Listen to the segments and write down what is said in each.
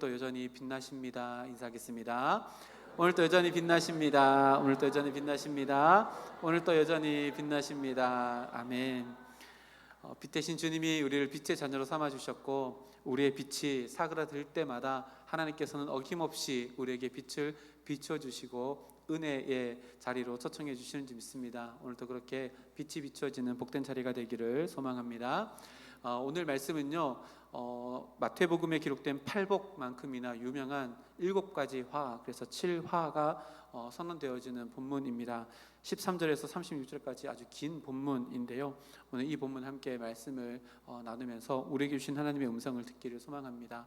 오늘도 여전히 빛나십니다. 인사하겠습니다. 오늘도 여전히 빛나십니다. 오늘도 여전히 빛나십니다. 오늘도 여전히 빛나십니다. 아멘. 빛 대신 주님이 우리를 빛의 자녀로 삼아주셨고, 우리의 빛이 사그라들 때마다 하나님께서는 어김없이 우리에게 빛을 비춰주시고 은혜의 자리로 초청해 주시는 줄 믿습니다. 오늘도 그렇게 빛이 비춰지는 복된 자리가 되기를 소망합니다. 오늘 말씀은요, 마태복음에 기록된 팔복만큼이나 유명한 7가지 화, 그래서 7화가 선언되어지는 본문입니다. 13절에서 36절까지 아주 긴 본문인데요, 오늘 이 본문 함께 말씀을 나누면서 우리에게 주신 하나님의 음성을 듣기를 소망합니다.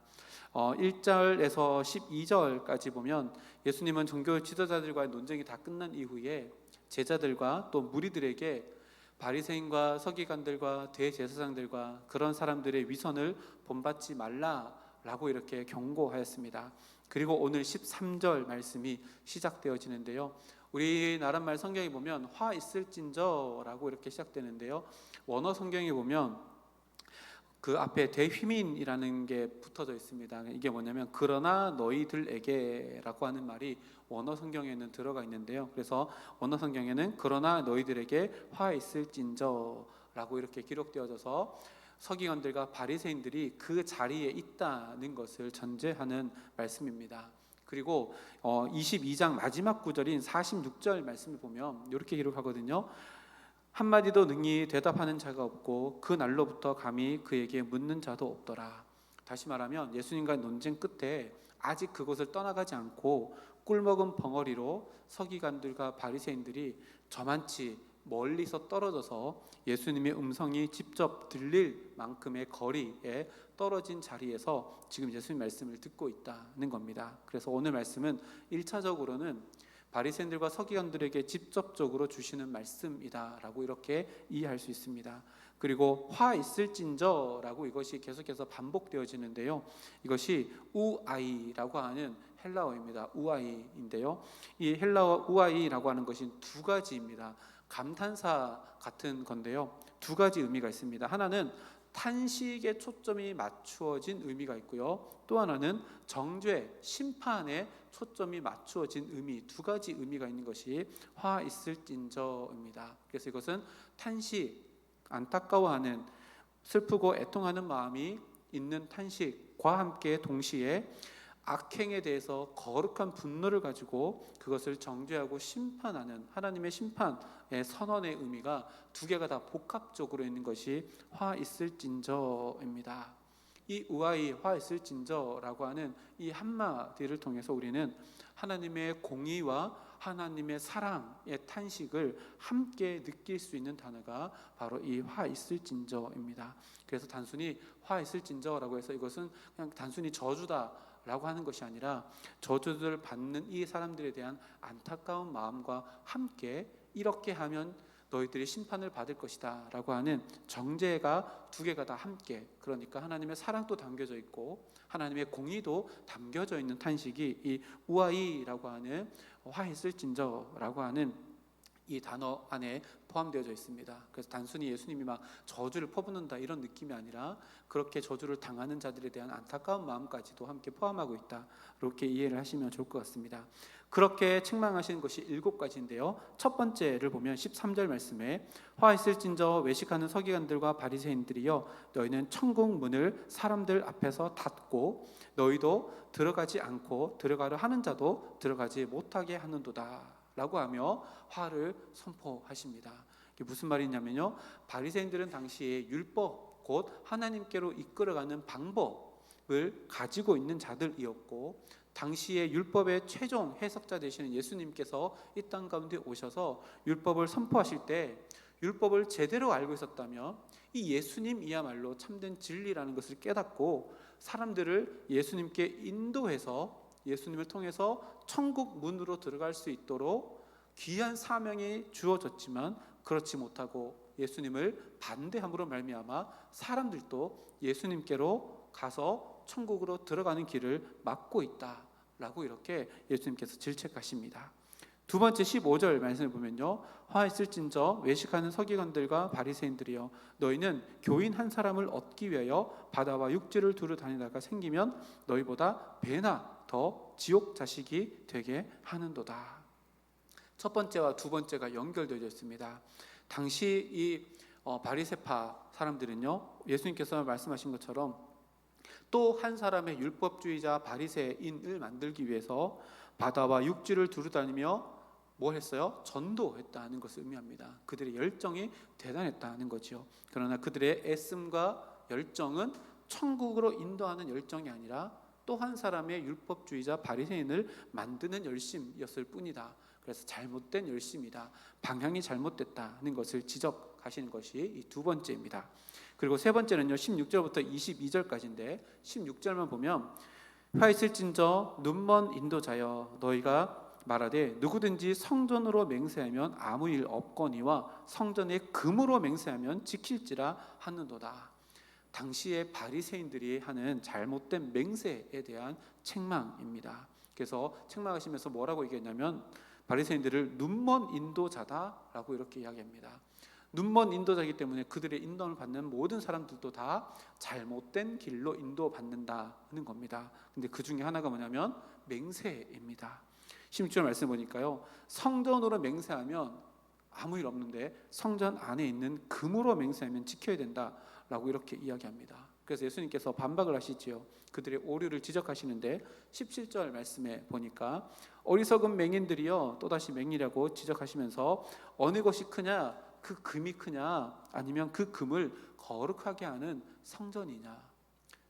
1절에서 12절까지 보면 예수님은 종교 지도자들과의 논쟁이 다 끝난 이후에 제자들과 또 무리들에게 바리새인과 서기관들과 대제사장들과 그런 사람들의 위선을 본받지 말라라고 이렇게 경고하였습니다. 그리고 오늘 13절 말씀이 시작되어지는데요, 우리나라 말 성경에 보면 화 있을진저라고 이렇게 시작되는데요, 원어 성경에 보면 그 앞에 대휘민이라는 게 붙어져 있습니다. 이게 뭐냐면 그러나 너희들에게라고 하는 말이 원어 성경에는 들어가 있는데요, 그래서 원어 성경에는 그러나 너희들에게 화 있을진저라고 이렇게 기록되어져서 서기관들과 바리새인들이 그 자리에 있다는 것을 전제하는 말씀입니다. 그리고 22장 마지막 구절인 46절 말씀을 보면 이렇게 기록하거든요. 한마디도 능히 대답하는 자가 없고 그 날로부터 감히 그에게 묻는 자도 없더라. 다시 말하면 예수님과의 논쟁 끝에 아직 그곳을 떠나가지 않고 꿀먹은 벙어리로 서기관들과 바리새인들이 저만치 멀리서 떨어져서 예수님의 음성이 직접 들릴 만큼의 거리에 떨어진 자리에서 지금 예수님 말씀을 듣고 있다는 겁니다. 그래서 오늘 말씀은 1차적으로는 바리새인들과 서기관들에게 직접적으로 주시는 말씀이다라고 이렇게 이해할 수 있습니다. 그리고 화 있을진저라고 이것이 계속해서 반복되어지는데요, 이것이 우아이라고 하는 헬라어입니다. 우아이인데요, 이 헬라어 우아이라고 하는 것이 두 가지입니다. 감탄사 같은 건데요, 두 가지 의미가 있습니다. 하나는 탄식에 초점이 맞추어진 의미가 있고요, 또 하나는 정죄, 심판에 초점이 맞추어진 의미, 두 가지 의미가 있는 것이 화 있을진저입니다. 그래서 이것은 탄식, 안타까워하는, 슬프고 애통하는 마음이 있는 탄식과 함께 동시에 악행에 대해서 거룩한 분노를 가지고 그것을 정죄하고 심판하는 하나님의 심판의 선언의 의미가 두 개가 다 복합적으로 있는 것이 화 있을진저입니다. 이 우아이 화 있을진저라고 하는 이 한마디를 통해서 우리는 하나님의 공의와 하나님의 사랑의 탄식을 함께 느낄 수 있는 단어가 바로 이 화 있을진저입니다. 그래서 단순히 화 있을진저라고 해서 이것은 그냥 단순히 저주다 라고 하는 것이 아니라 저주를 받는 이 사람들에 대한 안타까운 마음과 함께 이렇게 하면 너희들이 심판을 받을 것이다 라고 하는 정죄가 두 개가 다 함께, 그러니까 하나님의 사랑도 담겨져 있고 하나님의 공의도 담겨져 있는 탄식이 이 우아이라고 하는 화 있을진저라고 하는 이 단어 안에 포함되어져 있습니다. 그래서 단순히 예수님이 막 저주를 퍼붓는다 이런 느낌이 아니라 그렇게 저주를 당하는 자들에 대한 안타까운 마음까지도 함께 포함하고 있다, 이렇게 이해를 하시면 좋을 것 같습니다. 그렇게 책망하시는 것이 7가지인데요, 첫 번째를 보면 13절 말씀에 화 있을진저 외식하는 서기관들과 바리새인들이여 너희는 천국 문을 사람들 앞에서 닫고 너희도 들어가지 않고 들어가려 하는 자도 들어가지 못하게 하는도다 라고 하며 화를 선포하십니다. 이게 무슨 말이냐면요, 바리새인들은 당시에 율법, 곧 하나님께로 이끌어가는 방법을 가지고 있는 자들이었고, 당시에 율법의 최종 해석자 되시는 예수님께서 이 땅 가운데 오셔서 율법을 선포하실 때 율법을 제대로 알고 있었다면 이 예수님이야말로 참된 진리라는 것을 깨닫고 사람들을 예수님께 인도해서 예수님을 통해서 천국 문으로 들어갈 수 있도록 귀한 사명이 주어졌지만 그렇지 못하고 예수님을 반대함으로 말미암아 사람들도 예수님께로 가서 천국으로 들어가는 길을 막고 있다라고 이렇게 예수님께서 질책하십니다. 두 번째 15절 말씀을 보면요, 화있을진저 외식하는 서기관들과 바리새인들이여, 너희는 교인 한 사람을 얻기 위하여 바다와 육지를 두루 다니다가 생기면 너희보다 배나 더 지옥 자식이 되게 하는도다. 첫 번째와 두 번째가 연결되어 있습니다. 당시 이 바리새파 사람들은요, 예수님께서 말씀하신 것처럼 또 한 사람의 율법주의자 바리새인을 만들기 위해서 바다와 육지를 두루 다니며 뭘 했어요? 전도했다는 것을 의미합니다. 그들의 열정이 대단했다는 거죠. 그러나 그들의 애씀과 열정은 천국으로 인도하는 열정이 아니라 또 한 사람의 율법주의자 바리새인을 만드는 열심이었을 뿐이다. 그래서 잘못된 열심이다, 방향이 잘못됐다는 것을 지적하시는 것이 이 두 번째입니다. 그리고 세 번째는요, 16절부터 22절까지인데 16절만 보면 화있을진저 눈먼 인도자여, 너희가 말하되 누구든지 성전으로 맹세하면 아무 일 없거니와 성전에 금으로 맹세하면 지킬지라 하는도다. 당시의 바리새인들이 하는 잘못된 맹세에 대한 책망입니다. 그래서 책망하시면서 뭐라고 얘기했냐면 바리새인들을 눈먼 인도자다라고 이렇게 이야기합니다. 눈먼 인도자이기 때문에 그들의 인도를 받는 모든 사람들도 다 잘못된 길로 인도받는다는 겁니다. 근데 그 중에 하나가 뭐냐면 맹세입니다. 16절 말씀 보니까요, 성전으로 맹세하면 아무 일 없는데 성전 안에 있는 금으로 맹세하면 지켜야 된다라고 이렇게 이야기합니다. 그래서 예수님께서 반박을 하시지요. 그들의 오류를 지적하시는데 17절 말씀에 보니까 어리석은 맹인들이여 또다시 맹이라고 지적하시면서 어느 것이 크냐, 그 금이 크냐, 아니면 그 금을 거룩하게 하는 성전이냐.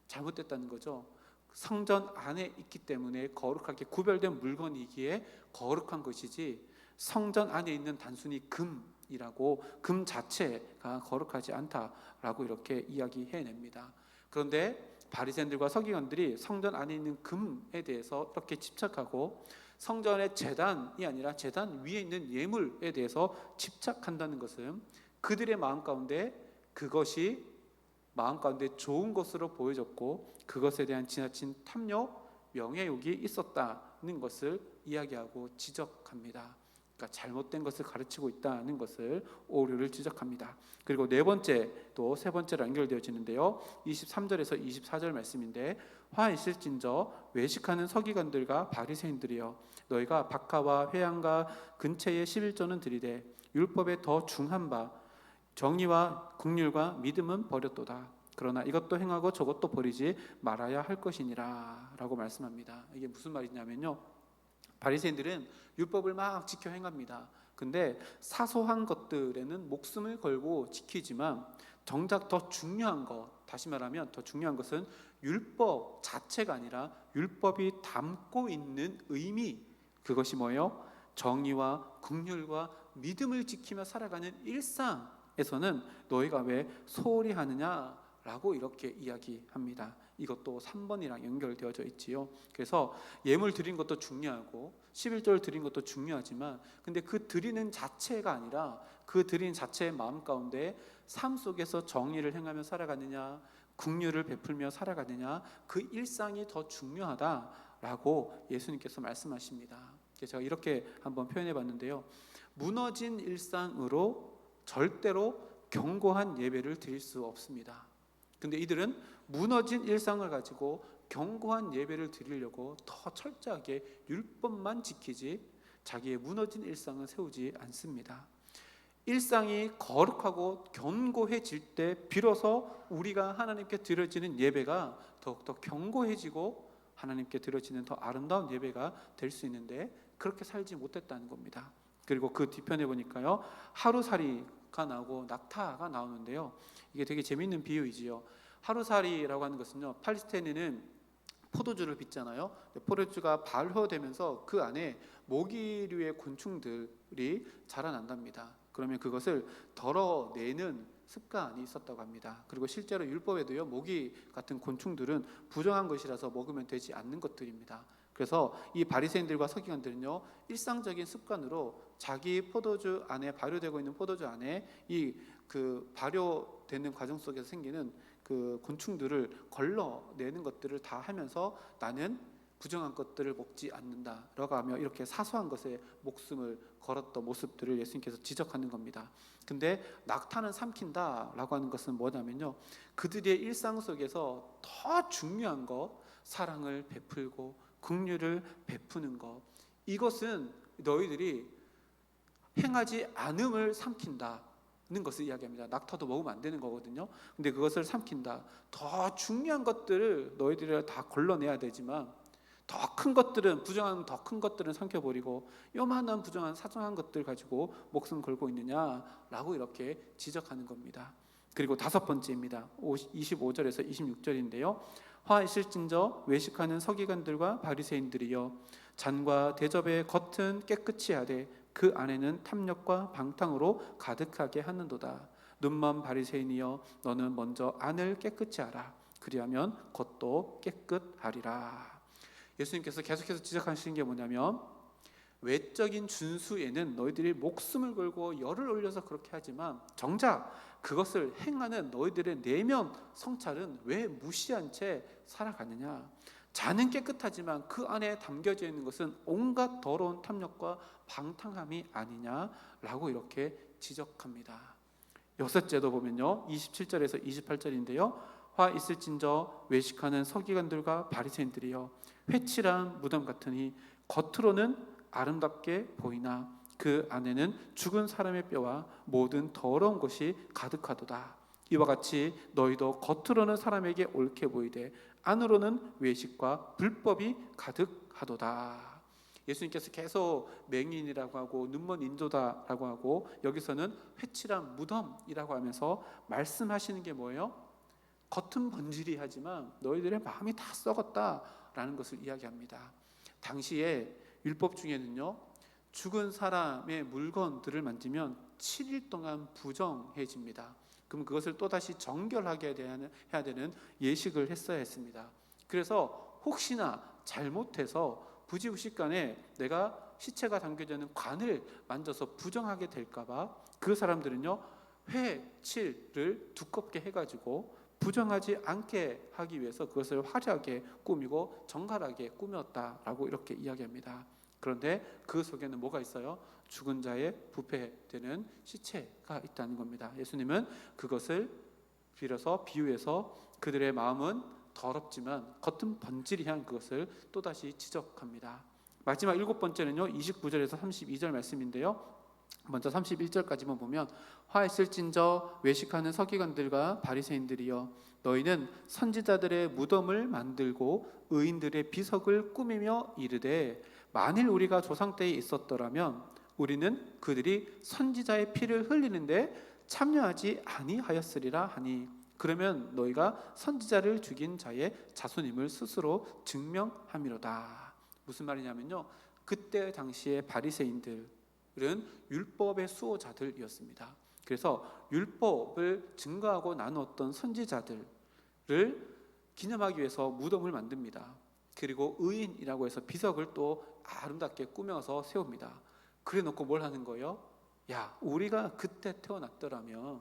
잘못됐다는 거죠. 성전 안에 있기 때문에 거룩하게 구별된 물건이기에 거룩한 것이지, 성전 안에 있는 단순히 금이라고 금 자체가 거룩하지 않다라고 이렇게 이야기해냅니다. 그런데 바리새인들과 서기관들이 성전 안에 있는 금에 대해서 이렇게 집착하고 성전의 제단이 아니라 제단 위에 있는 예물에 대해서 집착한다는 것은 그들의 마음 가운데 그것이 마음 가운데 좋은 것으로 보여졌고 그것에 대한 지나친 탐욕, 명예욕이 있었다는 것을 이야기하고 지적합니다. 그러니까 잘못된 것을 가르치고 있다는 것을, 오류를 지적합니다. 그리고 네 번째, 또 세 번째로 연결되어지는데요, 23절에서 24절 말씀인데 화 있을진저 외식하는 서기관들과 바리새인들이여, 너희가 박하와 회양과 근처의 11조는 들이되 율법에 더 중한 바 정의와 긍휼과 믿음은 버렸도다. 그러나 이것도 행하고 저것도 버리지 말아야 할 것이니라 라고 말씀합니다. 이게 무슨 말이냐면요, 바리새인들은 율법을 막 지켜 행합니다. 근데 사소한 것들에는 목숨을 걸고 지키지만 정작 더 중요한 것, 다시 말하면 더 중요한 것은 율법 자체가 아니라 율법이 담고 있는 의미, 그것이 뭐예요? 정의와 긍휼과 믿음을 지키며 살아가는 일상에서는 너희가 왜 소홀히 하느냐라고 이렇게 이야기합니다. 이것도 3번이랑 연결되어져 있지요. 그래서 예물 드린 것도 중요하고 11조를 드린 것도 중요하지만, 근데 그 드리는 자체가 아니라 그 드린 자체의 마음 가운데 삶 속에서 정의를 행하며 살아가느냐, 긍휼을 베풀며 살아가느냐, 그 일상이 더 중요하다라고 예수님께서 말씀하십니다. 제가 이렇게 한번 표현해 봤는데요, 무너진 일상으로 절대로 견고한 예배를 드릴 수 없습니다. 근데 이들은 무너진 일상을 가지고 견고한 예배를 드리려고 더 철저하게 율법만 지키지 자기의 무너진 일상을 세우지 않습니다. 일상이 거룩하고 견고해질 때 비로소 우리가 하나님께 드려지는 예배가 더욱더 견고해지고 하나님께 드려지는 더 아름다운 예배가 될 수 있는데 그렇게 살지 못했다는 겁니다. 그리고 그 뒤편에 보니까요, 하루살이가 나오고 낙타가 나오는데요, 이게 되게 재밌는 비유이지요. 하루살이라고 하는 것은요, 팔레스타인에는 포도주를 빚잖아요. 포도주가 발효되면서 그 안에 모기류의 곤충들이 자라난답니다. 그러면 그것을 덜어내는 습관이 있었다고 합니다. 그리고 실제로 율법에도요, 모기 같은 곤충들은 부정한 것이라서 먹으면 되지 않는 것들입니다. 그래서 이 바리새인들과 서기관들은요, 일상적인 습관으로 자기 포도주 안에, 발효되고 있는 포도주 안에 이 그 발효되는 과정 속에서 생기는 그 곤충들을 걸러내는 것들을 다 하면서 나는 부정한 것들을 먹지 않는다라고 하며 이렇게 사소한 것에 목숨을 걸었던 모습들을 예수님께서 지적하는 겁니다. 근데 낙타는 삼킨다라고 하는 것은 뭐냐면요, 그들의 일상 속에서 더 중요한 것, 사랑을 베풀고 긍휼을 베푸는 것, 이것은 너희들이 행하지 않음을 삼킨다는 것을 이야기합니다. 낙타도 먹으면 안 되는 거거든요. 근데 그것을 삼킨다. 더 중요한 것들을 너희들이 다 걸러내야 되지만 더 큰 것들은, 부정한 더 큰 것들은 삼켜버리고 요만한 부정한 사소한 것들 가지고 목숨 걸고 있느냐라고 이렇게 지적하는 겁니다. 그리고 다섯 번째입니다. 25절에서 26절인데요. 화 있을진저 외식하는 서기관들과 바리새인들이여, 잔과 대접의 겉은 깨끗이 하되 그 안에는 탐욕과 방탕으로 가득하게 하는도다. 눈먼 바리새인이여, 너는 먼저 안을 깨끗이 하라. 그리하면 겉도 깨끗하리라. 예수님께서 계속해서 지적하시는 게 뭐냐면, 외적인 준수에는 너희들이 목숨을 걸고 열을 올려서 그렇게 하지만 정작 그것을 행하는 너희들의 내면 성찰은 왜 무시한 채 살아가느냐. 잔은 깨끗하지만 그 안에 담겨져 있는 것은 온갖 더러운 탐욕과 방탕함이 아니냐라고 이렇게 지적합니다. 여섯째도 보면요, 27절에서 28절인데요. 화 있을진저 외식하는 서기관들과 바리새인들이여, 회칠한 무덤 같으니 겉으로는 아름답게 보이나 그 안에는 죽은 사람의 뼈와 모든 더러운 것이 가득하도다. 이와 같이 너희도 겉으로는 사람에게 옳게 보이되 안으로는 외식과 불법이 가득하도다. 예수님께서 계속 맹인이라고 하고 눈먼 인도다라고 하고 여기서는 회칠한 무덤이라고 하면서 말씀하시는 게 뭐예요? 겉은 번지르하지만 너희들의 마음이 다 썩었다라는 것을 이야기합니다. 당시에 율법 중에는요, 죽은 사람의 물건들을 만지면 7일 동안 부정해집니다. 그럼 그것을 또다시 정결하게 해야 되는 예식을 했어야 했습니다. 그래서 혹시나 잘못해서 부지부식간에 내가 시체가 담겨져 있는 관을 만져서 부정하게 될까봐 그 사람들은요, 회칠을 두껍게 해가지고 부정하지 않게 하기 위해서 그것을 화려하게 꾸미고 정갈하게 꾸몄다라고 이렇게 이야기합니다. 그런데 그 속에는 뭐가 있어요? 죽은 자의 부패되는 시체가 있다는 겁니다. 예수님은 그것을 빌어서 비유해서 그들의 마음은 더럽지만 겉은 번지르한 그것을 또다시 지적합니다. 마지막 일곱 번째는요, 29절에서 32절 말씀인데요. 먼저 31절까지만 보면, 화 있을진저 외식하는 서기관들과 바리새인들이여, 너희는 선지자들의 무덤을 만들고 의인들의 비석을 꾸미며 이르되 만일 우리가 조상 때에 있었더라면 우리는 그들이 선지자의 피를 흘리는데 참여하지 아니하였으리라 하니, 그러면 너희가 선지자를 죽인 자의 자손임을 스스로 증명함이로다. 무슨 말이냐면요, 그때 당시에 바리새인들은 율법의 수호자들이었습니다. 그래서 율법을 증거하고 나누었던 선지자들을 기념하기 위해서 무덤을 만듭니다. 그리고 의인이라고 해서 비석을 또 아름답게 꾸며서 세웁니다. 그래 놓고 뭘 하는 거예요? 야, 우리가 그때 태어났더라면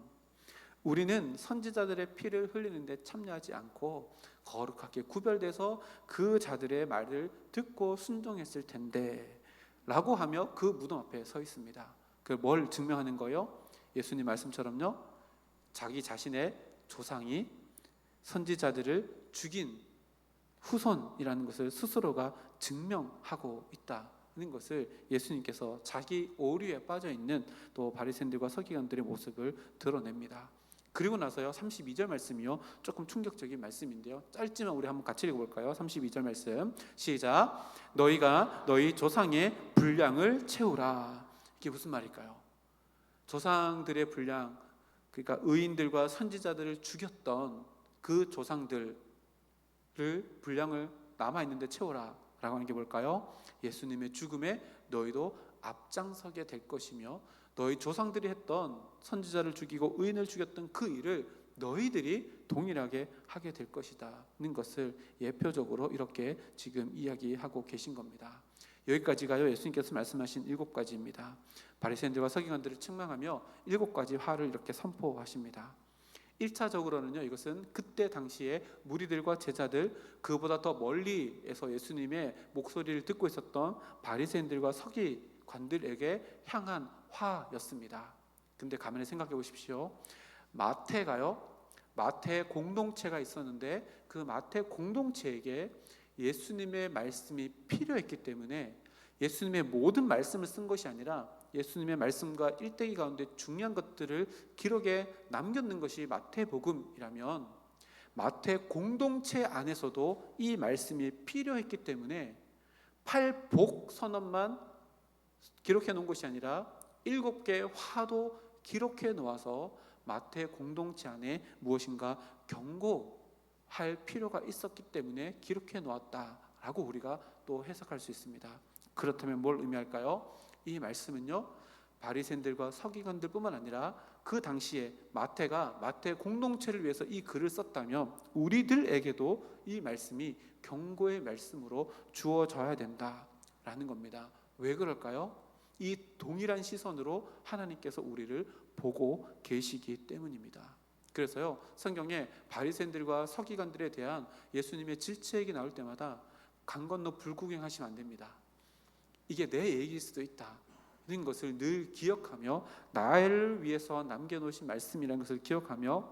우리는 선지자들의 피를 흘리는데 참여하지 않고 거룩하게 구별돼서 그 자들의 말을 듣고 순종했을 텐데 라고 하며 그 무덤 앞에 서 있습니다. 그 뭘 증명하는 거예요? 예수님 말씀처럼요, 자기 자신의 조상이 선지자들을 죽인 후손이라는 것을 스스로가 증명하고 있다는 것을 예수님께서 자기 오류에 빠져있는 또 바리새인들과 서기관들의 모습을 드러냅니다. 그리고 나서요, 32절 말씀이요, 조금 충격적인 말씀인데요, 짧지만 우리 한번 같이 읽어볼까요? 32절 말씀 시작. 너희가 너희 조상의 분량을 채우라. 이게 무슨 말일까요? 조상들의 분량, 그러니까 의인들과 선지자들을 죽였던 그 조상들을 분량을 남아있는데 채워라 라고 하는 게 뭘까요? 예수님의 죽음에 너희도 앞장서게 될 것이며 너희 조상들이 했던 선지자를 죽이고 의인을 죽였던 그 일을 너희들이 동일하게 하게 될 것이다는 것을 예표적으로 이렇게 지금 이야기하고 계신 겁니다. 여기까지가요, 예수님께서 말씀하신 7가지입니다. 바리새인들과 서기관들을 책망하며 7가지 화를 이렇게 선포하십니다. 1차적으로는요, 이것은 그때 당시에 무리들과 제자들, 그보다 더 멀리에서 예수님의 목소리를 듣고 있었던 바리새인들과 서기관들에게 향한 화였습니다. 근데 가만히 생각해 보십시오. 마태 공동체가 있었는데 그 마태 공동체에게 예수님의 말씀이 필요했기 때문에 예수님의 모든 말씀을 쓴 것이 아니라 예수님의 말씀과 일대기 가운데 중요한 것들을 기록에 남겨놓은 것이 마태복음이라면, 마태 공동체 안에서도 이 말씀이 필요했기 때문에 팔복 선언만 기록해 놓은 것이 아니라 7개의 화도 기록해 놓아서 마태 공동체 안에 무엇인가 경고할 필요가 있었기 때문에 기록해 놓았다라고 우리가 또 해석할 수 있습니다. 그렇다면 뭘 의미할까요? 이 말씀은요, 바리새인들과 서기관들뿐만 아니라 그 당시에 마태가 마태 공동체를 위해서 이 글을 썼다면 우리들에게도 이 말씀이 경고의 말씀으로 주어져야 된다라는 겁니다. 왜 그럴까요? 이 동일한 시선으로 하나님께서 우리를 보고 계시기 때문입니다. 그래서요, 성경에 바리새인들과 서기관들에 대한 예수님의 질책이 나올 때마다 강 건너 불구경하시면 안 됩니다. 이게 내 얘기일 수도 있다는 것을 늘 기억하며, 나를 위해서 남겨놓으신 말씀이라는 것을 기억하며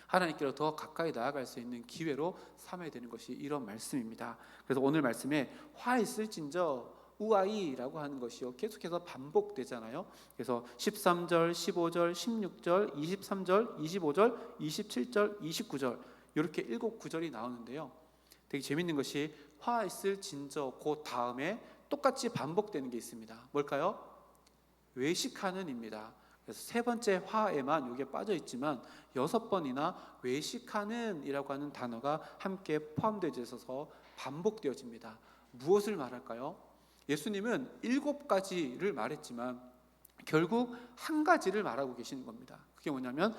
하나님께로 더 가까이 나아갈 수 있는 기회로 삼아야 되는 것이 이런 말씀입니다. 그래서 오늘 말씀에 화 있을진저 우아이라고 하는 것이요, 계속해서 반복되잖아요. 그래서 13절, 15절, 16절, 23절, 25절, 27절, 29절 이렇게 7구절이 나오는데요. 되게 재밌는 것이 화 있을진저 그 다음에 똑같이 반복되는 게 있습니다. 뭘까요? 외식하는입니다. 그래서 세 번째 화에만 이게 빠져 있지만 6번이나 외식하는이라고 하는 단어가 함께 포함되어 있어서 반복되어집니다. 무엇을 말할까요? 예수님은 7가지를 말했지만 결국 한 가지를 말하고 계시는 겁니다. 그게 뭐냐면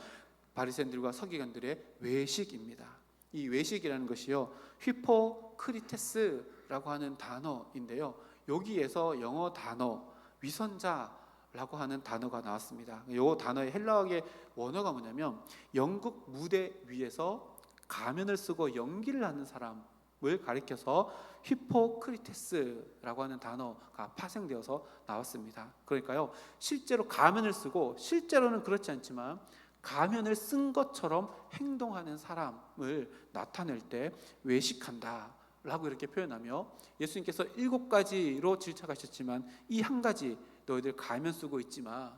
바리새인들과 서기관들의 외식입니다. 이 외식이라는 것이요, 휘포크리테스라고 하는 단어인데요, 여기에서 영어 단어 위선자라고 하는 단어가 나왔습니다. 이 단어의 헬라어의 원어가 뭐냐면 연극 무대 위에서 가면을 쓰고 연기를 하는 사람을 가리켜서 히포크리테스라고 하는 단어가 파생되어서 나왔습니다. 그러니까요, 실제로 가면을 쓰고 실제로는 그렇지 않지만 가면을 쓴 것처럼 행동하는 사람을 나타낼 때 외식한다 라고 이렇게 표현하며, 예수님께서 7가지로 질책하셨지만 이 한 가지, 너희들 가면 쓰고 있지만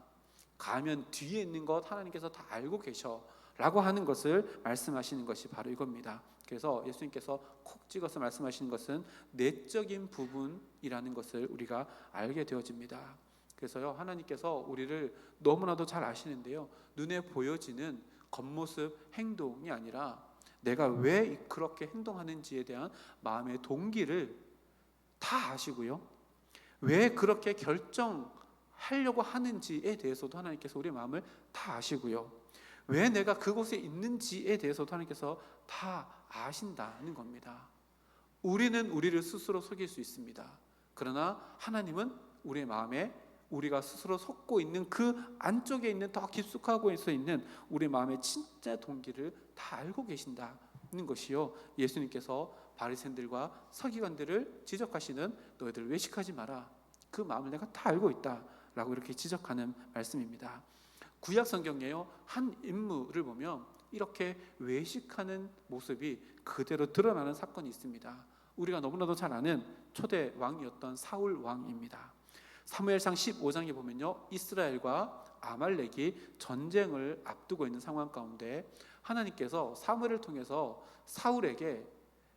가면 뒤에 있는 것 하나님께서 다 알고 계셔 라고 하는 것을 말씀하시는 것이 바로 이겁니다. 그래서 예수님께서 콕 찍어서 말씀하시는 것은 내적인 부분이라는 것을 우리가 알게 되어집니다. 그래서요, 하나님께서 우리를 너무나도 잘 아시는데요, 눈에 보여지는 겉모습 행동이 아니라 내가 왜 그렇게 행동하는지에 대한 마음의 동기를 다 아시고요, 왜 그렇게 결정하려고 하는지에 대해서도 하나님께서 우리의 마음을 다 아시고요, 왜 내가 그곳에 있는지에 대해서도 하나님께서 다 아신다는 겁니다. 우리는 우리를 스스로 속일 수 있습니다. 그러나 하나님은 우리의 마음에 우리가 스스로 속고 있는 그 안쪽에 있는 더 깊숙하고 있는 우리 마음의 진짜 동기를 다 알고 계신다는 것이요, 예수님께서 바리새인들과 서기관들을 지적하시는 너희들 외식하지 마라, 그 마음을 내가 다 알고 있다라고 이렇게 지적하는 말씀입니다. 구약 성경에요, 한 인물을 보면 이렇게 외식하는 모습이 그대로 드러나는 사건이 있습니다. 우리가 너무나도 잘 아는 초대 왕이었던 사울 왕입니다. 사무엘상 15장에 보면요, 이스라엘과 아말렉이 전쟁을 앞두고 있는 상황 가운데 하나님께서 사무엘을 통해서 사울에게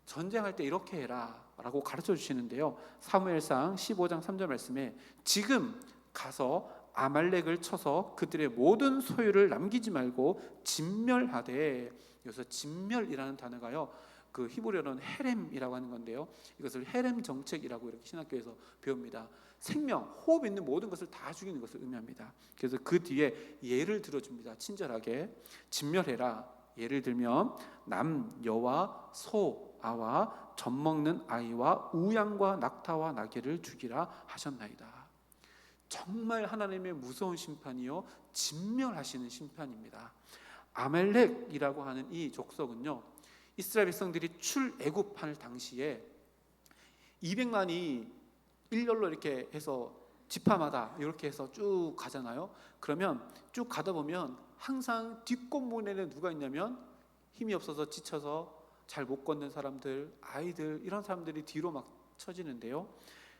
전쟁할 때 이렇게 해라 라고 가르쳐 주시는데요, 사무엘상 15장 3절 말씀에 지금 가서 아말렉을 쳐서 그들의 모든 소유를 남기지 말고 진멸하되, 여기서 진멸이라는 단어가요, 그 히브리어로는 헤렘이라고 하는 건데요, 이것을 헤렘 정책이라고 이렇게 신학교에서 배웁니다. 생명, 호흡 있는 모든 것을 다 죽이는 것을 의미합니다. 그래서 그 뒤에 예를 들어줍니다. 친절하게 진멸해라. 예를 들면 남, 여와 소, 아와 젖 먹는 아이와 우양과 낙타와 나귀를 죽이라 하셨나이다. 정말 하나님의 무서운 심판이요, 진멸하시는 심판입니다. 아말렉이라고 하는 이 족속은요, 이스라엘 백성들이 출애굽할 당시에 200만이 일렬로 이렇게 해서 지파마다 이렇게 해서 쭉 가잖아요. 그러면 쭉 가다 보면 항상 뒷골문에는 누가 있냐면 힘이 없어서 지쳐서 잘 못 걷는 사람들, 아이들, 이런 사람들이 뒤로 막 쳐지는데요,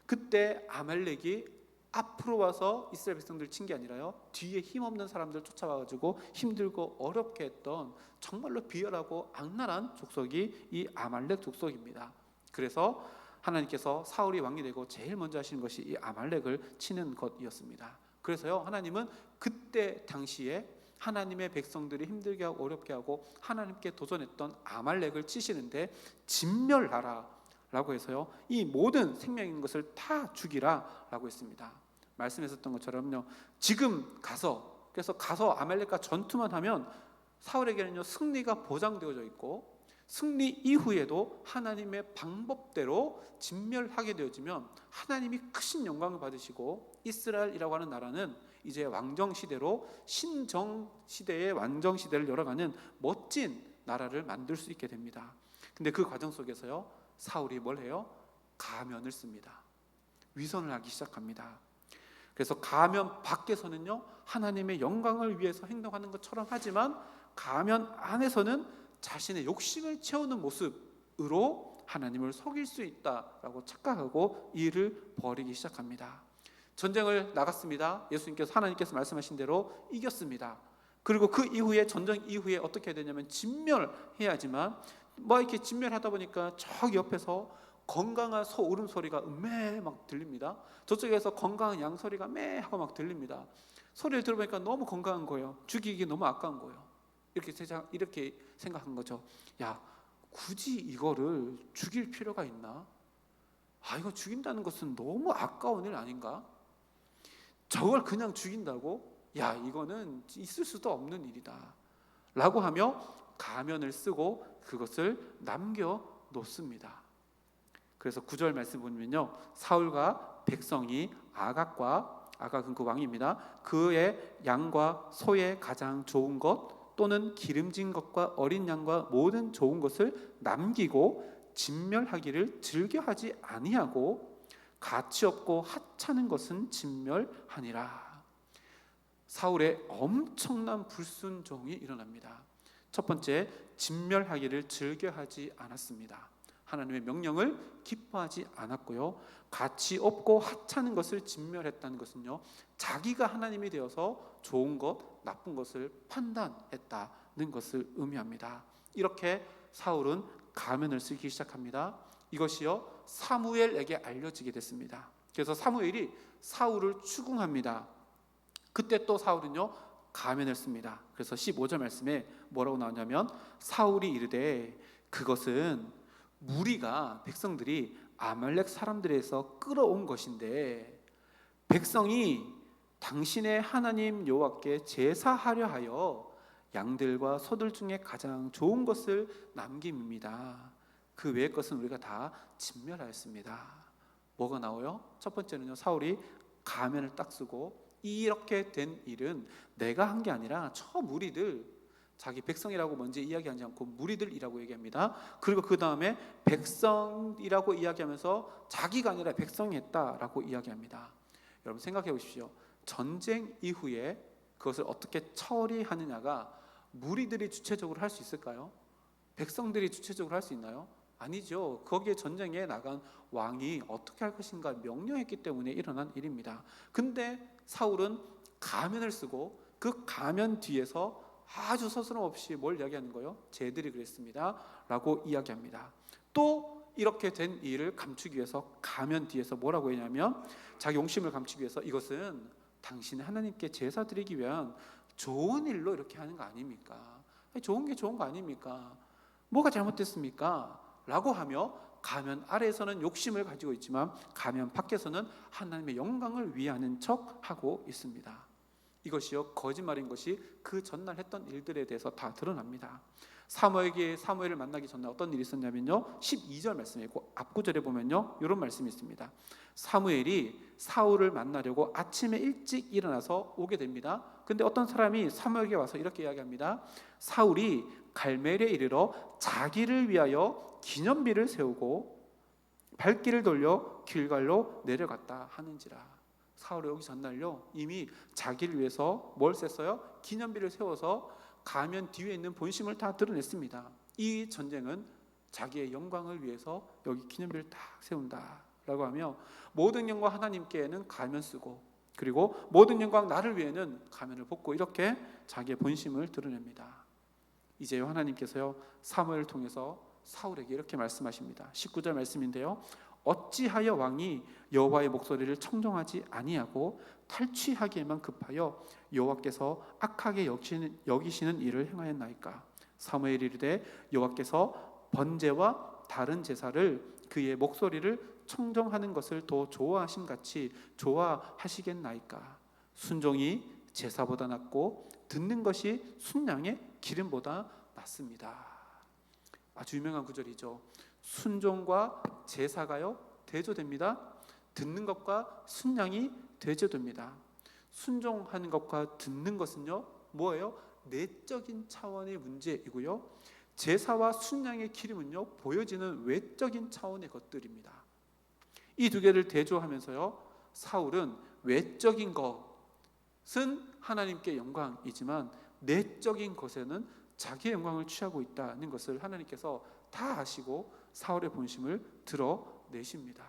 그때 아말렉이 앞으로 와서 이스라엘 백성들 친 게 아니라요, 뒤에 힘없는 사람들 쫓아와가지고 힘들고 어렵게 했던 정말로 비열하고 악랄한 족속이 이 아말렉 족속입니다. 그래서 하나님께서 사울이 왕이 되고 제일 먼저 하시는 것이 이 아말렉을 치는 것이었습니다. 그래서요, 하나님은 그때 당시에 하나님의 백성들이 힘들게 하고 어렵게 하고 하나님께 도전했던 아말렉을 치시는데 진멸하라 라고 해서요, 이 모든 생명 있는 것을 다 죽이라 라고 했습니다. 말씀하셨던 것처럼요, 지금 가서 아말렉과 전투만 하면 사울에게는요 승리가 보장되어져 있고, 승리 이후에도 하나님의 방법대로 진멸하게 되어지면 하나님이 크신 영광을 받으시고 이스라엘이라고 하는 나라는 이제 왕정시대로 신정시대의 왕정시대를 열어가는 멋진 나라를 만들 수 있게 됩니다. 근데 그 과정 속에서요, 사울이 뭘 해요? 가면을 씁니다. 위선을 하기 시작합니다. 그래서 가면 밖에서는요 하나님의 영광을 위해서 행동하는 것처럼 하지만 가면 안에서는 자신의 욕심을 채우는 모습으로 하나님을 속일 수 있다라고 착각하고 일을 벌이기 시작합니다. 전쟁을 나갔습니다. 예수님께서, 하나님께서 말씀하신 대로 이겼습니다. 그리고 그 이후에, 전쟁 이후에 어떻게 해야 되냐면 진멸해야지만, 이렇게 진멸하다 보니까 저기 옆에서 건강한 소 울음소리가 음메 막 들립니다. 저쪽에서 건강한 양 소리가 매 하고 막 들립니다. 소리를 들어보니까 너무 건강한 거예요. 죽이기 너무 아까운 거예요. 이렇게 생각한 거죠. 야, 굳이 이거를 죽일 필요가 있나? 이거 죽인다는 것은 너무 아까운 일 아닌가? 저걸 그냥 죽인다고? 야, 이거는 있을 수도 없는 일이다 라고 하며 가면을 쓰고 그것을 남겨 놓습니다. 그래서 9절 말씀 보면요, 사울과 백성이 아각은 그 왕입니다. 그의 양과 소의 가장 좋은 것 또는 기름진 것과 어린 양과 모든 좋은 것을 남기고 진멸하기를 즐겨하지 아니하고 가치 없고 하찮은 것은 진멸하니라. 사울의 엄청난 불순종이 일어납니다. 첫 번째, 진멸하기를 즐겨하지 않았습니다. 하나님의 명령을 기뻐하지 않았고요, 가치 없고 하찮은 것을 진멸했다는 것은요, 자기가 하나님이 되어서 좋은 것, 나쁜 것을 판단했다는 것을 의미합니다. 이렇게 사울은 가면을 쓰기 시작합니다. 이것이요 사무엘에게 알려지게 됐습니다. 그래서 사무엘이 사울을 추궁합니다. 그때 또 사울은요 가면을 씁니다. 그래서 15절 말씀에 뭐라고 나오냐면, 사울이 이르되 그것은 무리가, 백성들이 아말렉 사람들에서 끌어온 것인데 백성이 당신의 하나님 여호와께 제사하려 하여 양들과 소들 중에 가장 좋은 것을 남김입니다. 그 외의 것은 우리가 다 진멸하였습니다. 뭐가 나와요? 첫 번째는요, 사울이 가면을 딱 쓰고, 이렇게 된 일은 내가 한 게 아니라 저 무리들, 자기 백성이라고 먼저 이야기하지 않고 무리들이라고 얘기합니다. 그리고 그 다음에 백성이라고 이야기하면서 자기가 아니라 백성이 했다라고 이야기합니다. 여러분 생각해 보십시오. 전쟁 이후에 그것을 어떻게 처리하느냐가 무리들이 주체적으로 할 수 있을까요? 백성들이 주체적으로 할 수 있나요? 아니죠. 거기에 전쟁에 나간 왕이 어떻게 할 것인가 명령했기 때문에 일어난 일입니다. 근데 사울은 가면을 쓰고 그 가면 뒤에서 아주 서스럼없이 뭘 이야기하는 거예요? 쟤들이 그랬습니다 라고 이야기합니다. 또 이렇게 된 일을 감추기 위해서 가면 뒤에서 뭐라고 했냐면, 자기 용심을 감추기 위해서 이것은 당신의 하나님께 제사 드리기 위한 좋은 일로 이렇게 하는 거 아닙니까? 좋은 게 좋은 거 아닙니까? 뭐가 잘못됐습니까? 라고 하며 가면 아래에서는 욕심을 가지고 있지만 가면 밖에서는 하나님의 영광을 위하는 척하고 있습니다. 이것이요 거짓말인 것이 그 전날 했던 일들에 대해서 다 드러납니다. 사무엘을 만나기 전에 어떤 일이 있었냐면요, 12절 말씀이고 앞구절에 보면요 이런 말씀이 있습니다. 사무엘이 사울을 만나려고 아침에 일찍 일어나서 오게 됩니다. 근데 어떤 사람이 사무엘에게 와서 이렇게 이야기합니다. 사울이 갈멜에 이르러 자기를 위하여 기념비를 세우고 발길을 돌려 길갈로 내려갔다 하는지라. 사울이 오기 전날요 이미 자기를 위해서 뭘 셌어요? 기념비를 세워서 가면 뒤에 있는 본심을 다 드러냈습니다. 이 전쟁은 자기의 영광을 위해서 여기 기념비를 딱 세운다라고 하며, 모든 영광 하나님께는 가면 쓰고, 그리고 모든 영광 나를 위해는 가면을 벗고, 이렇게 자기의 본심을 드러냅니다. 이제요 하나님께서요 사무엘을 통해서 사울에게 이렇게 말씀하십니다. 19절 말씀인데요. 어찌하여 왕이 여호와의 목소리를 청종하지 아니하고 탈취하기에만 급하여 여호와께서 악하게 여기시는 일을 행하였나이까. 사무엘이 이르되 여호와께서 번제와 다른 제사를 그의 목소리를 청정하는 것을 더 좋아하심같이 좋아하시겠나이까. 순종이 제사보다 낫고 듣는 것이 순양의 기름보다 낫습니다. 아주 유명한 구절이죠. 순종과 제사가요 대조됩니다. 듣는 것과 순양이 대조됩니다. 순종하는 것과 듣는 것은요 뭐예요? 내적인 차원의 문제이고요, 제사와 순양의 기름은요 보여지는 외적인 차원의 것들입니다. 이 두 개를 대조하면서요 사울은 외적인 것은 하나님께 영광이지만 내적인 것에는 자기의 영광을 취하고 있다는 것을 하나님께서 다 아시고 사울의 본심을 드러내십니다.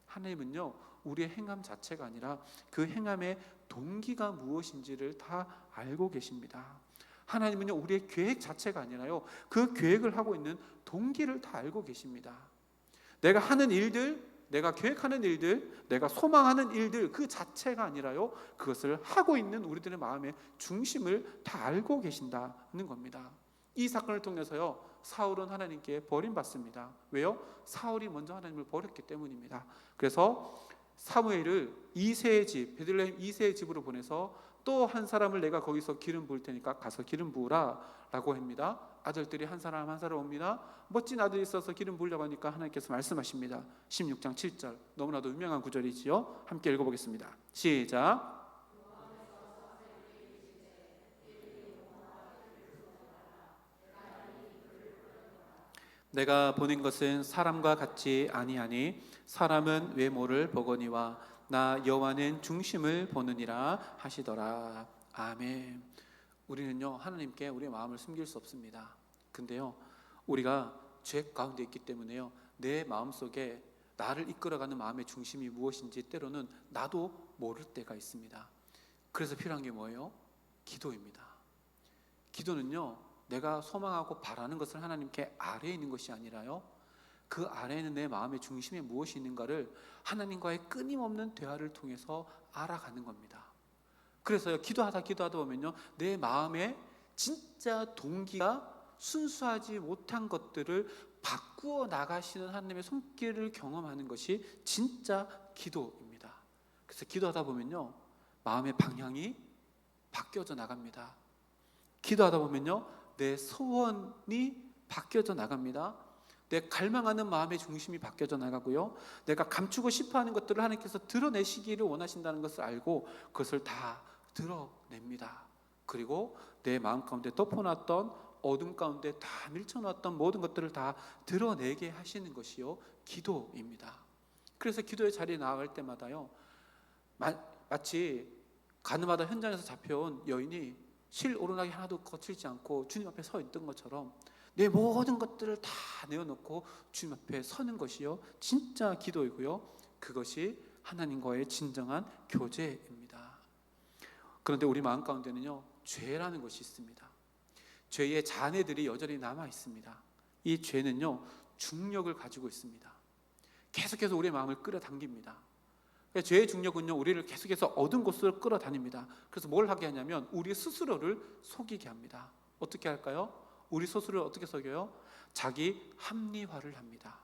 하나님은요 우리의 행함 자체가 아니라 그 행함의 동기가 무엇인지를 다 알고 계십니다. 하나님은요 우리의 계획 자체가 아니라요 그 계획을 하고 있는 동기를 다 알고 계십니다. 내가 하는 일들, 내가 계획하는 일들, 내가 소망하는 일들 그 자체가 아니라요 그것을 하고 있는 우리들의 마음의 중심을 다 알고 계신다는 겁니다. 이 사건을 통해서요 사울은 하나님께 버림받습니다. 왜요? 사울이 먼저 하나님을 버렸기 때문입니다. 그래서 사무엘을 이새의 집, 베들레헴 이새의 집으로 보내서 또 한 사람을 내가 거기서 기름 부을 테니까 가서 기름 부으라 라고 합니다. 아들들이 한 사람 한 사람 옵니다. 멋진 아들이 있어서 기름 부으려고 하니까 하나님께서 말씀하십니다. 16장 7절, 너무나도 유명한 구절이지요. 함께 읽어보겠습니다. 시작. 내가 보낸 것은 사람과 같지 아니하니 사람은 외모를 보거니와 나 여호와는 중심을 보느니라 하시더라. 아멘. 우리는요 하나님께 우리의 마음을 숨길 수 없습니다. 근데요 우리가 죄 가운데 있기 때문에요 내 마음속에 나를 이끌어가는 마음의 중심이 무엇인지 때로는 나도 모를 때가 있습니다. 그래서 필요한 게 뭐예요? 기도입니다. 기도는요 내가 소망하고 바라는 것을 하나님께 아래에 있는 것이 아니라요 그 아래에는 내 마음의 중심에 무엇이 있는가를 하나님과의 끊임없는 대화를 통해서 알아가는 겁니다. 그래서요 기도하다 보면요 내 마음에 진짜 동기가 순수하지 못한 것들을 바꾸어 나가시는 하나님의 손길을 경험하는 것이 진짜 기도입니다. 그래서 기도하다 보면요 마음의 방향이 바뀌어져 나갑니다. 기도하다 보면요 내 소원이 바뀌어져 나갑니다. 내 갈망하는 마음의 중심이 바뀌어져 나가고요 내가 감추고 싶어하는 것들을 하나님께서 드러내시기를 원하신다는 것을 알고 그것을 다 드러냅니다. 그리고 내 마음 가운데 덮어놨던 어둠 가운데 다 밀쳐놨던 모든 것들을 다 드러내게 하시는 것이요 기도입니다. 그래서 기도의 자리에 나아갈 때마다요 마치 가늠하다 현장에서 잡혀온 여인이 실 오르락이 하나도 거칠지 않고 주님 앞에 서 있던 것처럼 내 모든 것들을 다 내어놓고 주님 앞에 서는 것이요 진짜 기도이고요 그것이 하나님과의 진정한 교제입니다. 그런데 우리 마음 가운데는요 죄라는 것이 있습니다. 죄의 잔해들이 여전히 남아 있습니다. 이 죄는요 중력을 가지고 있습니다. 계속해서 우리의 마음을 끌어당깁니다. 죄의 중력은요 우리를 계속해서 어두운 곳으로 끌어다닙니다. 그래서 뭘 하게 하냐면 우리 스스로를 속이게 합니다. 어떻게 할까요? 우리 스스로를 어떻게 속여요? 자기 합리화를 합니다.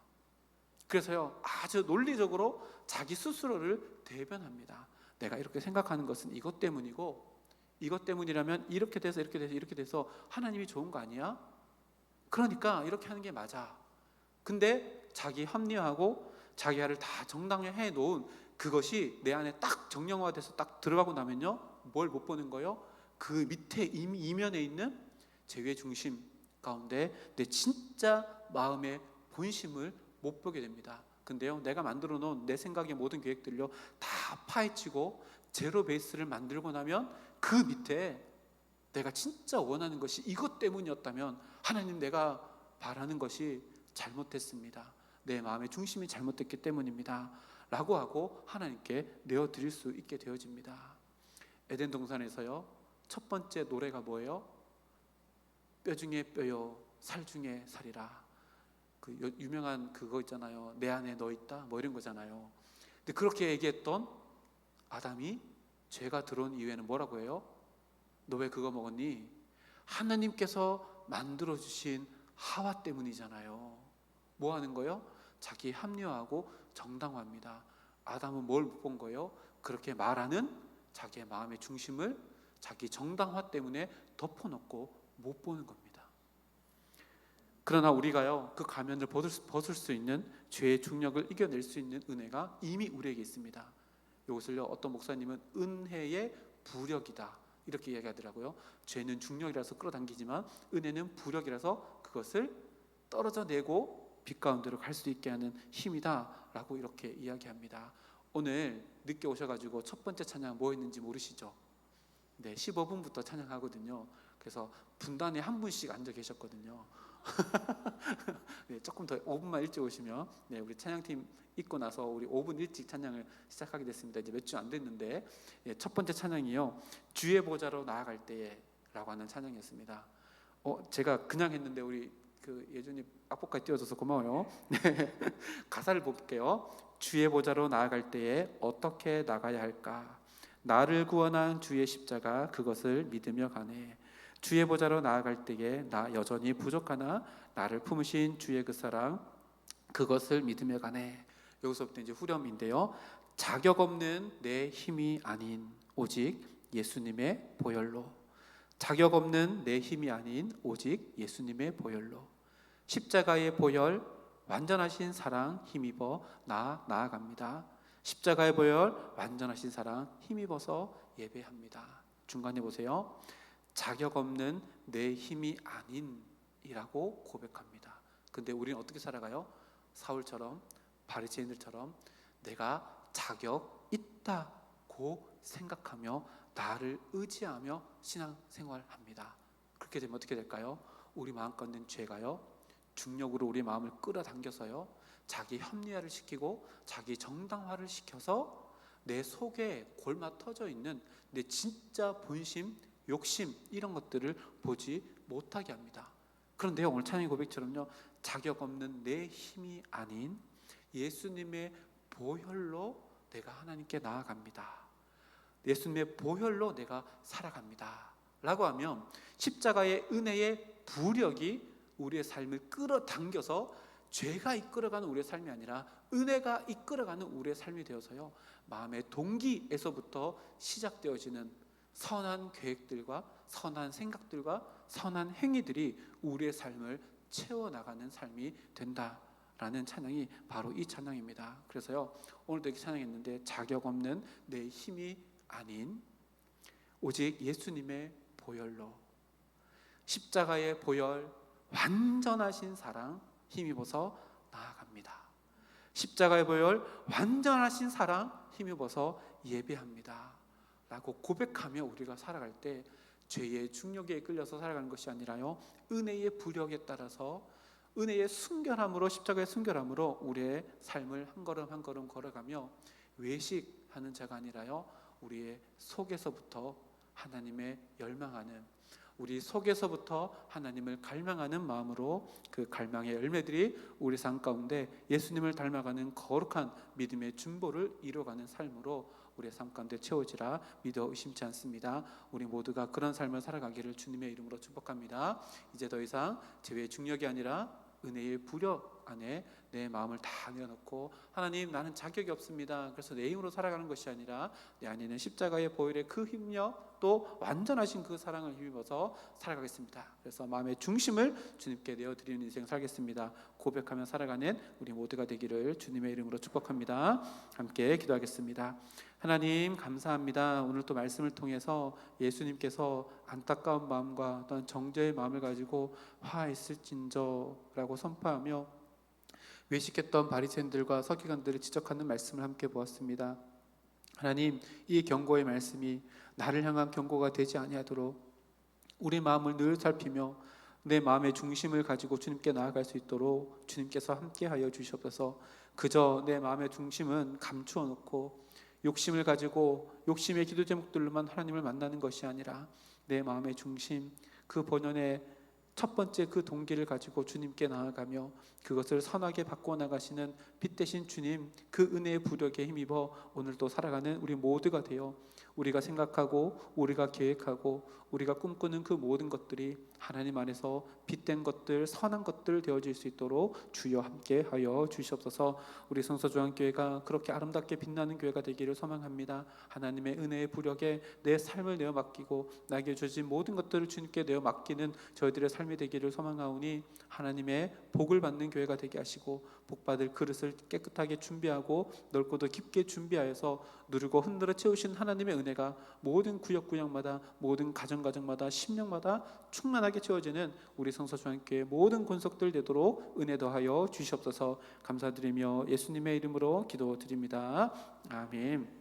그래서요 아주 논리적으로 자기 스스로를 대변합니다. 내가 이렇게 생각하는 것은 이것 때문이고 이것 때문이라면 이렇게 돼서 이렇게 돼서 하나님이 좋은 거 아니야? 그러니까 이렇게 하는 게 맞아. 근데 자기 합리화하고 자기 알을 다 정당화해 놓은 그것이 내 안에 딱 정령화돼서 딱 들어가고 나면요, 뭘 못 보는 거예요? 그 밑에 이면에 있는 죄의 중심 가운데 내 진짜 마음의 본심을 못 보게 됩니다. 근데요, 내가 만들어 놓은 내 생각의 모든 계획들요 다 파헤치고 제로 베이스를 만들고 나면 그 밑에 내가 진짜 원하는 것이 이것 때문이었다면, 하나님, 내가 바라는 것이 잘못했습니다, 내 마음의 중심이 잘못됐기 때문입니다 라고 하고 하나님께 내어드릴 수 있게 되어집니다. 에덴 동산에서요, 첫 번째 노래가 뭐예요? 뼈 중에 뼈요 살 중에 살이라. 그 유명한 그거 있잖아요, 내 안에 너 있다, 뭐 이런 거잖아요. 근데 그렇게 얘기했던 아담이 죄가 들어온 이후에는 뭐라고 해요? 너 왜 그거 먹었니? 하나님께서 만들어주신 하와 때문이잖아요. 뭐 하는 거예요? 자기 합리화하고 정당화합니다. 아담은 뭘 못 본 거예요? 그렇게 말하는 자기의 마음의 중심을 자기 정당화 때문에 덮어놓고 못 보는 겁니다. 그러나 우리가요, 그 가면을 벗을 수 있는 죄의 중력을 이겨낼 수 있는 은혜가 이미 우리에게 있습니다. 이것을요, 어떤 목사님은 은혜의 부력이다 이렇게 이야기하더라고요. 죄는 중력이라서 끌어당기지만 은혜는 부력이라서 그것을 떨어져 내고 빛 가운데로 갈 수 있게 하는 힘이다 라고 이렇게 이야기합니다. 오늘 늦게 오셔가지고 첫 번째 찬양 뭐 했는지 모르시죠? 네, 15분부터 찬양하거든요. 그래서 분단에 한 분씩 앉아 계셨거든요. 네, 조금 더 5분만 일찍 오시면, 네, 우리 찬양팀 있고 나서 우리 5분 일찍 찬양을 시작하게 됐습니다. 이제 몇 주 안 됐는데, 네, 첫 번째 찬양이요, 주의 보좌로 나아갈 때라고 하는 찬양이었습니다. 제가 그냥 했는데 우리 그 예준이 악보까지 띄워줘서 고마워요. 네, 가사를 볼게요. 주의 보좌로 나아갈 때에 어떻게 나가야 할까? 나를 구원한 주의 십자가 그것을 믿으며 가네. 주의 보좌로 나아갈 때에 나 여전히 부족하나 나를 품으신 주의 그 사랑 그것을 믿으며 가네. 여기서부터 이제 후렴인데요, 자격 없는 내 힘이 아닌 오직 예수님의 보혈로. 자격 없는 내 힘이 아닌 오직 예수님의 보혈로. 십자가의 보혈, 완전하신 사랑 힘입어 나아갑니다. 십자가의 보혈, 완전하신 사랑 힘입어서 예배합니다. 중간에 보세요. 자격 없는 내 힘이 아닌이라고 고백합니다. 근데 우리는 어떻게 살아가요? 사울처럼, 바리새인들처럼 내가 자격 있다고 생각하며 나를 의지하며 신앙생활합니다. 그렇게 되면 어떻게 될까요? 우리 마음껏 있는 죄가요, 중력으로 우리 마음을 끌어당겨서요, 자기 합리화를 시키고 자기 정당화를 시켜서 내 속에 골마 터져 있는 내 진짜 본심, 욕심 이런 것들을 보지 못하게 합니다. 그런데요, 오늘 찬양의 고백처럼요, 자격 없는 내 힘이 아닌 예수님의 보혈로 내가 하나님께 나아갑니다. 예수님의 보혈로 내가 살아갑니다 라고 하면 십자가의 은혜의 부력이 우리의 삶을 끌어당겨서 죄가 이끌어가는 우리의 삶이 아니라 은혜가 이끌어가는 우리의 삶이 되어서요, 마음의 동기에서부터 시작되어지는 선한 계획들과 선한 생각들과 선한 행위들이 우리의 삶을 채워나가는 삶이 된다라는 찬양이 바로 이 찬양입니다. 그래서요, 오늘도 이렇게 찬양했는데, 자격 없는 내 힘이 아닌 오직 예수님의 보혈로, 십자가의 보혈, 완전하신 사랑 힘입어서 나아갑니다. 십자가의 보혈, 완전하신 사랑 힘입어서 예배합니다 라고 고백하며 우리가 살아갈 때 죄의 중력에 끌려서 살아가는 것이 아니라요, 은혜의 부력에 따라서 은혜의 순결함으로, 십자가의 순결함으로 우리의 삶을 한 걸음 한 걸음 걸어가며 외식하는 자가 아니라요, 우리의 속에서부터 하나님의 열망하는, 우리 속에서부터 하나님을 갈망하는 마음으로 그 갈망의 열매들이 우리 삶 가운데 예수님을 닮아가는 거룩한 믿음의 준보를 이뤄가는 삶으로 우리의 삶 가운데 채워지라 믿어 의심치 않습니다. 우리 모두가 그런 삶을 살아가기를 주님의 이름으로 축복합니다. 이제 더 이상 죄의 중력이 아니라 은혜의 부력 안에 내 마음을 다 내어놓고 하나님 나는 자격이 없습니다. 그래서 내 힘으로 살아가는 것이 아니라 내 안에는 십자가의 보혈의 그 힘력 또 완전하신 그 사랑을 힘입어서 살아가겠습니다. 그래서 마음의 중심을 주님께 내어드리는 인생 살겠습니다. 고백하며 살아가는 우리 모두가 되기를 주님의 이름으로 축복합니다. 함께 기도하겠습니다. 하나님 감사합니다. 오늘 또 말씀을 통해서 예수님께서 안타까운 마음과 또한 정죄의 마음을 가지고 화했을진저라고 선포하며 외식했던 바리새인들과 서기관들을 지적하는 말씀을 함께 보았습니다. 하나님, 이 경고의 말씀이 나를 향한 경고가 되지 아니하도록 우리 마음을 늘 살피며 내 마음의 중심을 가지고 주님께 나아갈 수 있도록 주님께서 함께하여 주시옵소서. 그저 내 마음의 중심은 감추어 놓고 욕심을 가지고 욕심의 기도 제목들로만 하나님을 만나는 것이 아니라 내 마음의 중심, 그 본연의 첫 번째 그 동기를 가지고 주님께 나아가며 그것을 선하게 바꿔나가시는 빛 대신 주님, 그 은혜의 부력에 힘입어 오늘도 살아가는 우리 모두가 되어 우리가 생각하고 우리가 계획하고 우리가 꿈꾸는 그 모든 것들이 하나님 안에서 빛된 것들, 선한 것들 되어질 수 있도록 주여 함께하여 주시옵소서. 우리 성서중앙교회가 그렇게 아름답게 빛나는 교회가 되기를 소망합니다. 하나님의 은혜의 부력에 내 삶을 내어 맡기고 나에게 주어진 모든 것들을 주님께 내어 맡기는 저희들의 삶이 되기를 소망하오니 하나님의 복을 받는 교회가 되게 하시고 복받을 그릇을 깨끗하게 준비하고 넓고도 깊게 준비하여서 누르고 흔들어 채우신 하나님의 은혜가 모든 구역구역마다 모든 가정가정마다 심령마다 충만하게 채워지는 우리 성서중앙교회 모든 권속들 되도록 은혜 더하여 주시옵소서. 감사드리며 예수님의 이름으로 기도드립니다. 아멘.